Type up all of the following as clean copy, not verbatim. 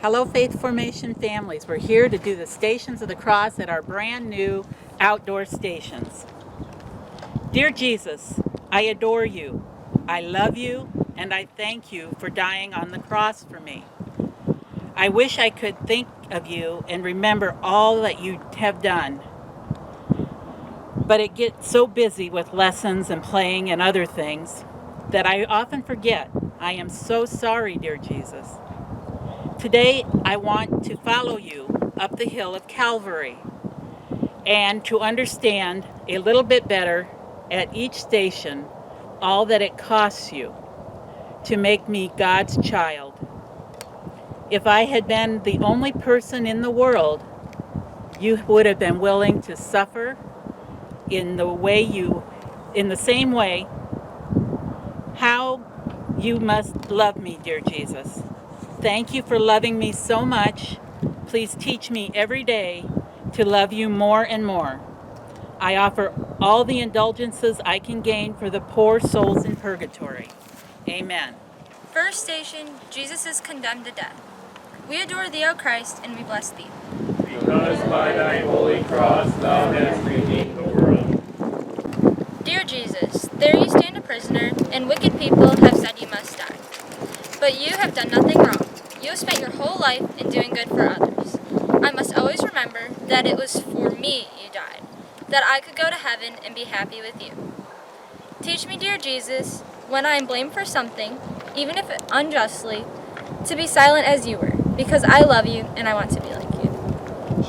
Hello, Faith Formation families. We're here to do the Stations of the Cross at our brand new outdoor stations. Dear Jesus, I adore you. I love you, and I thank you for dying on the cross for me. I wish I could think of you and remember all that you have done. But it gets so busy with lessons and playing and other things that I often forget. I am so sorry, dear Jesus. Today, I want to follow you up the hill of Calvary and to understand a little bit better at each station all that it costs you to make me God's child. If I had been the only person in the world, you would have been willing to suffer in the same way. How you must love me, dear Jesus. Thank you for loving me so much. Please teach me every day to love you more and more. I offer all the indulgences I can gain for the poor souls in purgatory. Amen. First station, Jesus is condemned to death. We adore thee, O Christ, and we bless thee. Because by thy holy cross thou hast redeemed the world. Dear Jesus, there you stand a prisoner, and wicked people have said you must die. But you have done nothing wrong. You have spent your whole life in doing good for others. I must always remember that it was for me you died, that I could go to heaven and be happy with you. Teach me, dear Jesus, when I am blamed for something, even if unjustly, to be silent as you were, because I love you and I want to be like you.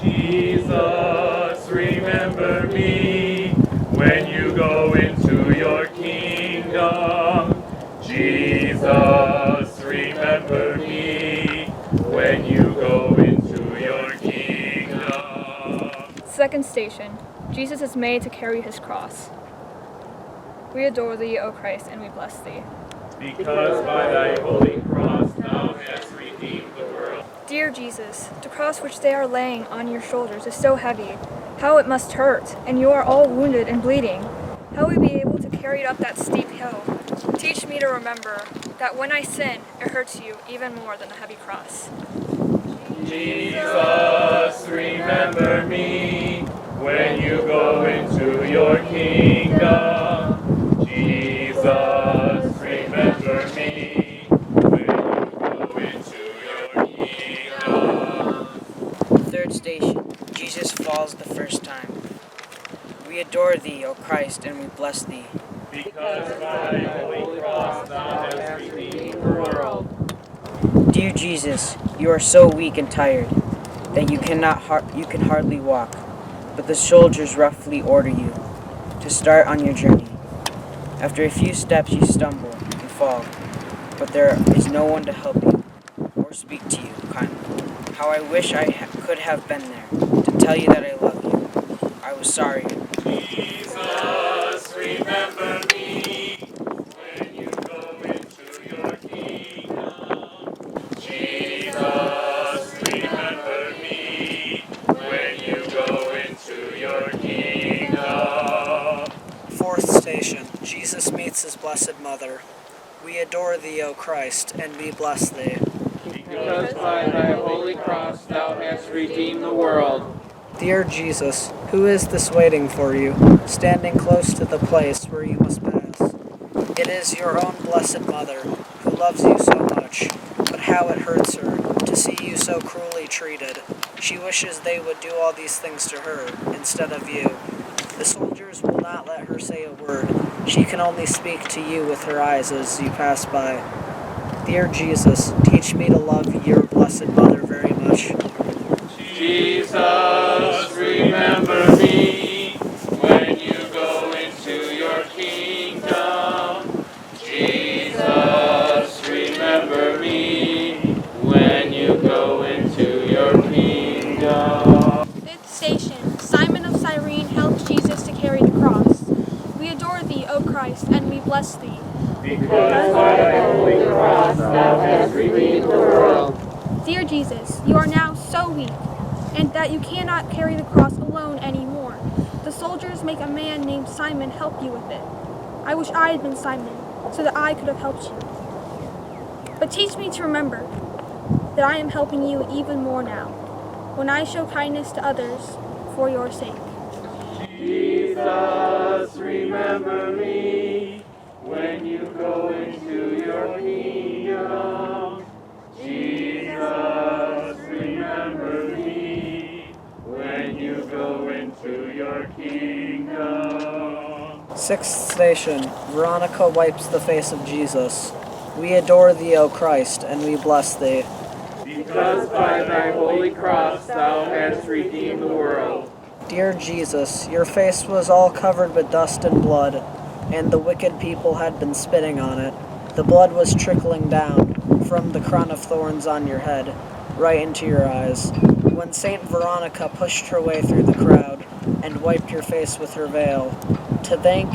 Jesus, remember me when you go into your kingdom. Jesus, remember me when you go into your kingdom. Second station, Jesus is made to carry his cross. We adore thee, O Christ, and we bless thee. Because by thy holy cross thou hast redeemed the world. Dear Jesus, the cross which they are laying on your shoulders is so heavy. How it must hurt, and you are all wounded and bleeding. How will we be able to carry it up that steep hill? Teach me to remember that when I sin, it hurts you even more than a heavy cross. Jesus, remember me when you go into your kingdom. Jesus, remember me when you go into your kingdom. Third station, Jesus falls the first time. We adore thee, O Christ, and we bless thee. Because by thy holy cross thou hast redeemed the world. Dear Jesus, you are so weak and tired that you can hardly walk, but the soldiers roughly order you to start on your journey. After a few steps you stumble and fall, but there is no one to help you or speak to you kindly. How I wish I could have been there to tell you that I love you. I was sorry. Jesus, remember me when you go into your kingdom. Jesus, remember me when you go into your kingdom. Fourth station, Jesus meets his blessed mother. We adore thee, O Christ, and we bless thee. Because by thy holy cross thou hast redeemed the world. Dear Jesus, who is this waiting for you, standing close to the place where you must pass? It is your own blessed mother, who loves you so much, but how it hurts her to see you so cruelly treated. She wishes they would do all these things to her, instead of you. The soldiers will not let her say a word. She can only speak to you with her eyes as you pass by. Dear Jesus, teach me to love your blessed mother very much. Jesus, remember me when you go into your kingdom. Jesus, remember me when you go into your kingdom. Fifth station, Simon of Cyrene helps Jesus to carry the cross. We adore thee, O Christ, and we bless thee. Because by thy holy cross thou hast redeemed the world. Dear Jesus, you are now so weak, and that you cannot carry the cross alone anymore. The soldiers make a man named Simon help you with it. I wish I had been Simon, so that I could have helped you. But teach me to remember that I am helping you even more now, when I show kindness to others for your sake. Jesus, remember me when you go into your kingdom. Jesus, remember me when you go into your kingdom. Sixth station, Veronica wipes the face of Jesus. We adore thee, O Christ, and we bless thee. Because by thy holy cross thou hast redeemed the world. Dear Jesus, your face was all covered with dust and blood, and the wicked people had been spitting on it. The blood was trickling down from the crown of thorns on your head, right into your eyes. When Saint Veronica pushed her way through the crowd and wiped your face with her veil, to thank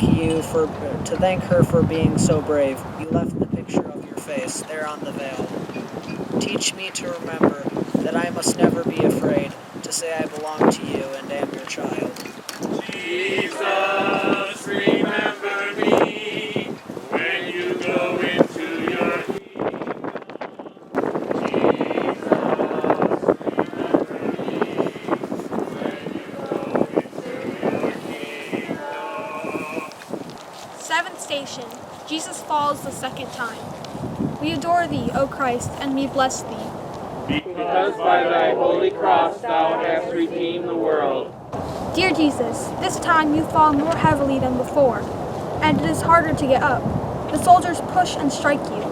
her for being so brave, you left the picture of your face there on the veil. Teach me to remember that I must never be afraid to say I belong to you and am your child. Jesus, remember me when you go into your kingdom. Jesus, remember me when you go into your kingdom. Seventh station, Jesus falls the second time. We adore thee, O Christ, and we bless thee. Because by thy holy cross thou hast redeemed the world. Dear Jesus, this time you fall more heavily than before, and it is harder to get up. The soldiers push and strike you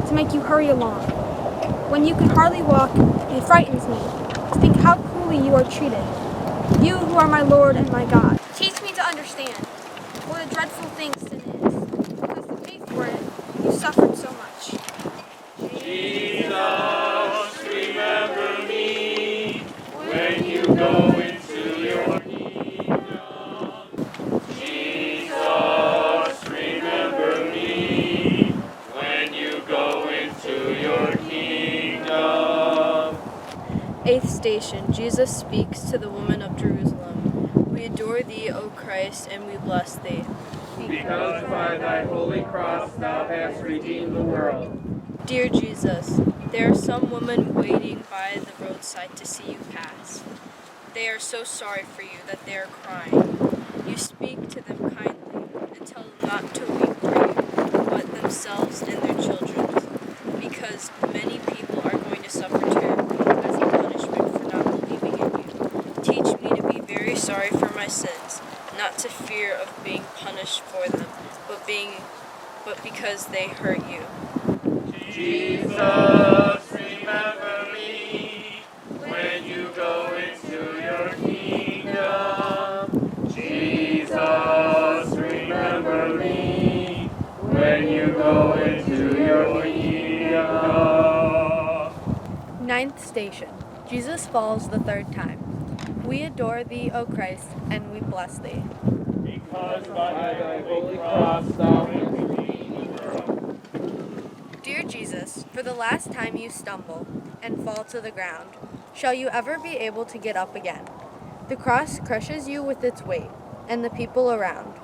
to make you hurry along. When you can hardly walk, it frightens me to think how cruelly you are treated. You who are my Lord and my God, teach me to understand what a dreadful thing sin is, because to pay for it, you suffered so much. Jesus, remember me when you go into your kingdom. Jesus, remember me when you go into your kingdom. Eighth station, Jesus speaks to the woman of Jerusalem. We adore thee, O Christ, and we bless thee. Because by thy holy cross thou hast redeemed the world. Dear Jesus, there are some women waiting by the roadside to see you pass. They are so sorry for you that they are crying. You speak to them kindly and tell them not to weep for you, but themselves and their children, because many people are going to suffer terribly as a punishment for not believing in you. Teach me to be very sorry for my sins, not to fear of being punished for them, but because they hurt you. Jesus, remember me when you go into your kingdom. Jesus, remember me when you go into your kingdom. Ninth station. Jesus falls the third time. We adore thee, O Christ, and we bless thee. Because by thy holy cross thou hast redeemed the world. Dear Jesus, for the last time you stumble and fall to the ground, shall you ever be able to get up again? The cross crushes you with its weight, and the people around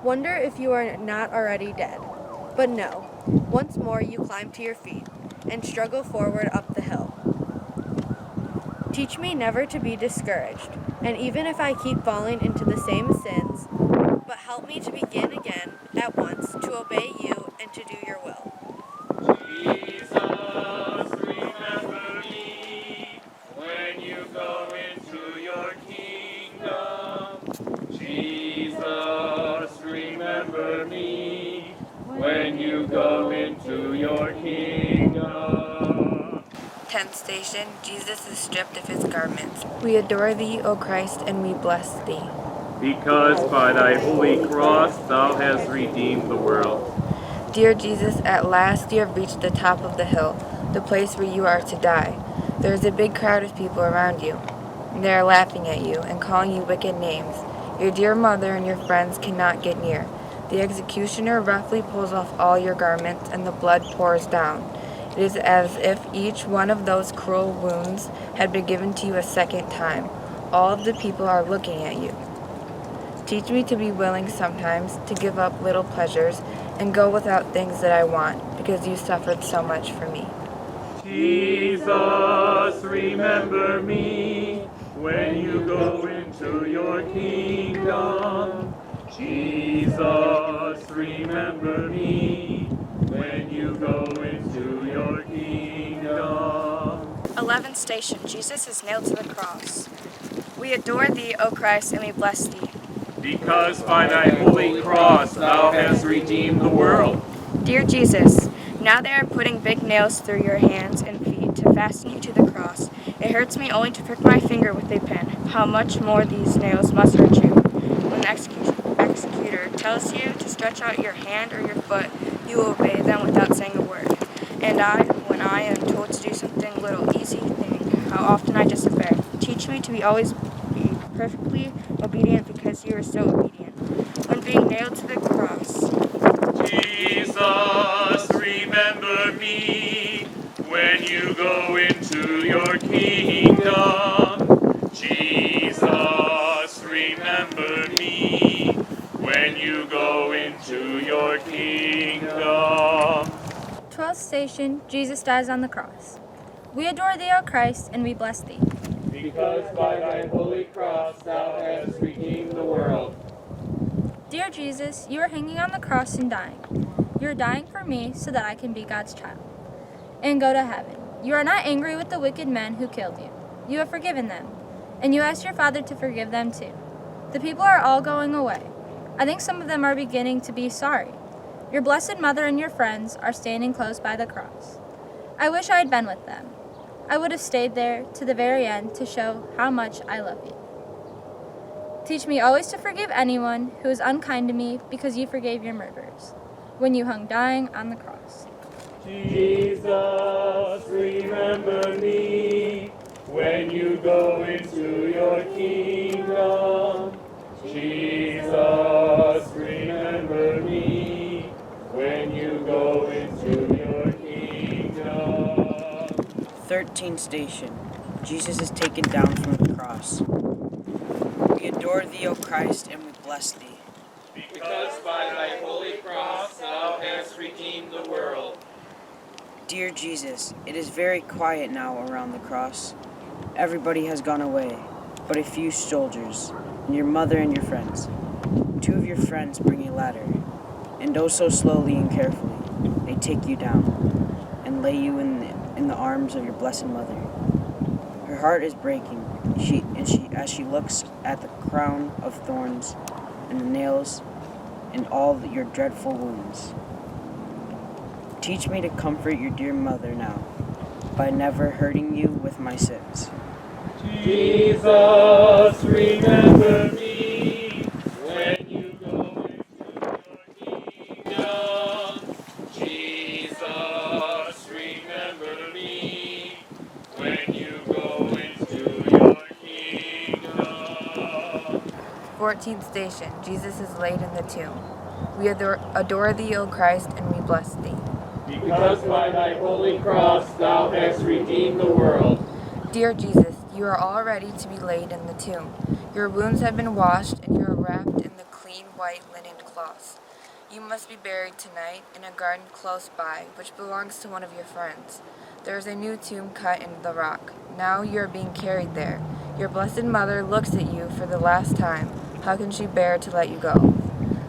wonder if you are not already dead. But no, once more you climb to your feet and struggle forward up the hill. Teach me never to be discouraged, and even if I keep falling into the same sins, but help me to begin again at once to obey you and to do your will. Jesus, remember me when you go into your kingdom. Jesus, remember me when you go into your kingdom. 10th station, Jesus is stripped of his garments. We adore thee, O Christ, and we bless thee. Because by thy holy cross thou hast redeemed the world. Dear Jesus, at last you have reached the top of the hill, the place where you are to die. There is a big crowd of people around you. They are laughing at you and calling you wicked names. Your dear mother and your friends cannot get near. The executioner roughly pulls off all your garments, and the blood pours down. It is as if each one of those cruel wounds had been given to you a second time. All of the people are looking at you. Teach me to be willing sometimes to give up little pleasures and go without things that I want, because you suffered so much for me. Jesus, remember me when you go into your kingdom. Jesus, remember me when you go into your kingdom. 11th station, Jesus is nailed to the cross. We adore thee, O Christ, and we bless thee. Because by thy holy cross thou hast redeemed the world. Dear Jesus, now they are putting big nails through your hands and feet to fasten you to the cross. It hurts me only to prick my finger with a pin. How much more these nails must hurt you. When the executor tells you to stretch out your hand or your foot, you obey them without saying a word. And when I am told to do something little easy thing, how often I disobey. Teach me to always be perfectly obedient because you are so obedient. When being nailed to the cross, Jesus, remember me when you go into your kingdom. Jesus, remember me when you go into your kingdom. 12th station, Jesus dies on the cross. We adore thee, O Christ, and we bless thee. Because by thy holy cross thou hast redeemed the world. Dear Jesus, you are hanging on the cross and dying. You are dying for me so that I can be God's child and go to heaven. You are not angry with the wicked men who killed you. You have forgiven them, and you asked your Father to forgive them too. The people are all going away. I think some of them are beginning to be sorry. Your blessed mother and your friends are standing close by the cross. I wish I had been with them. I would have stayed there to the very end to show how much I love you. Teach me always to forgive anyone who is unkind to me because you forgave your murderers when you hung dying on the cross. Jesus, remember me when you go into your kingdom. Jesus, remember me when you go into your kingdom. 13th station, Jesus is taken down from the cross. We adore thee, O Christ, and we bless thee. Because by thy holy cross thou hast redeemed the world. Dear Jesus, it is very quiet now around the cross. Everybody has gone away, but a few soldiers, and your mother and your friends. 2 of your friends bring a ladder, and oh so slowly and carefully, they take you down, and lay you in the arms of your blessed mother. Her heart is breaking, as she looks at the crown of thorns and the nails and all your dreadful wounds. Teach me to comfort your dear mother now, by never hurting you with my sins. Jesus, remember me when you go into your kingdom. Jesus, remember me when you go into your kingdom. 14th station, Jesus is laid in the tomb. We adore thee, O Christ, and we bless thee. Because by thy holy cross thou hast redeemed the world. Dear Jesus, you are all ready to be laid in the tomb. Your wounds have been washed, and you are wrapped in the clean white linen cloths. You must be buried tonight in a garden close by, which belongs to one of your friends. There is a new tomb cut in the rock. Now you are being carried there. Your blessed mother looks at you for the last time. How can she bear to let you go?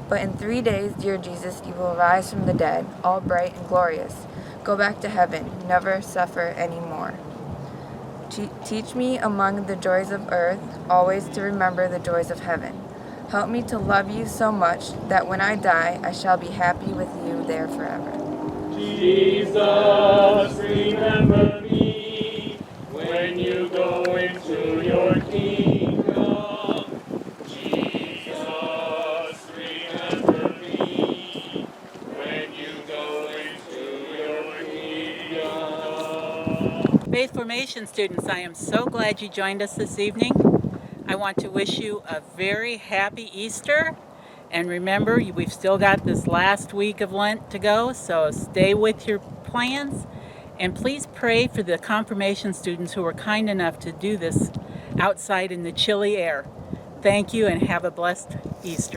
But in 3 days, dear Jesus, you will rise from the dead, all bright and glorious. Go back to heaven, never suffer any more. Teach me among the joys of earth, always to remember the joys of heaven. Help me to love you so much that when I die, I shall be happy with you there forever. Jesus, remember me when you go into your kingdom. Jesus, remember me when you go into your kingdom. Faith Formation students, I am so glad you joined us this evening. I want to wish you a very happy Easter. And remember, we've still got this last week of Lent to go, so stay with your plans. And please pray for the confirmation students who were kind enough to do this outside in the chilly air. Thank you and have a blessed Easter.